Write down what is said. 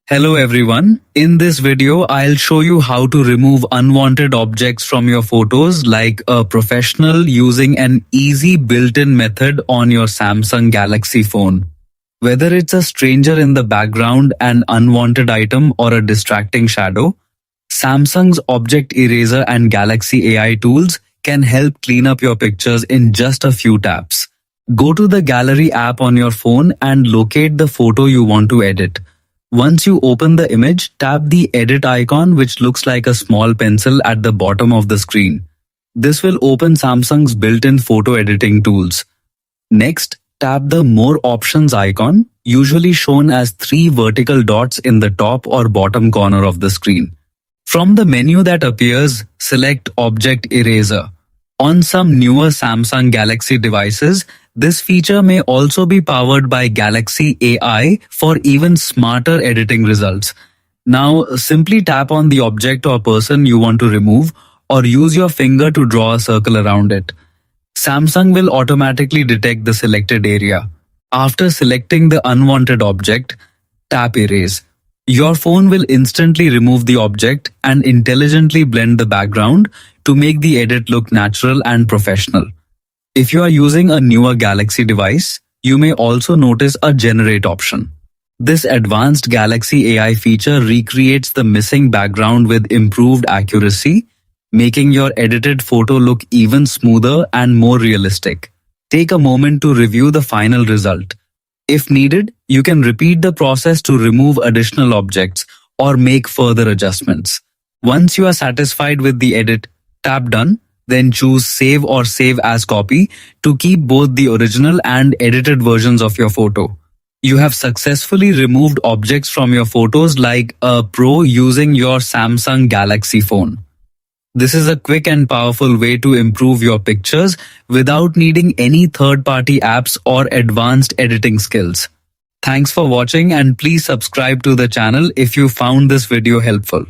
Hello everyone, in this video I'll show you how to remove unwanted objects from your photos like a professional using an easy built-in method on your Samsung Galaxy phone. Whether it's a stranger in the background, an unwanted item or a distracting shadow, Samsung's Object Eraser and Galaxy AI tools can help clean up your pictures in just a few taps. Go to the Gallery app on your phone and locate the photo you want to edit. Once you open the image, tap the edit icon which looks like a small pencil at the bottom of the screen. This will open Samsung's built-in photo editing tools. Next, tap the More Options icon, usually shown as 3 vertical dots in the top or bottom corner of the screen. From the menu that appears, select Object Eraser. On some newer Samsung Galaxy devices, this feature may also be powered by Galaxy AI for even smarter editing results. Now, simply tap on the object or person you want to remove or use your finger to draw a circle around it. Samsung will automatically detect the selected area. After selecting the unwanted object, tap Erase. Your phone will instantly remove the object and intelligently blend the background to make the edit look natural and professional. If you are using a newer Galaxy device, you may also notice a Generate option. This advanced Galaxy AI feature recreates the missing background with improved accuracy, making your edited photo look even smoother and more realistic. Take a moment to review the final result. If needed, you can repeat the process to remove additional objects or make further adjustments. Once you are satisfied with the edit, tap Done, then choose Save or Save as Copy to keep both the original and edited versions of your photo. You have successfully removed objects from your photos like a pro using your Samsung Galaxy phone. This is a quick and powerful way to improve your pictures without needing any third-party apps or advanced editing skills. Thanks for watching and please subscribe to the channel if you found this video helpful.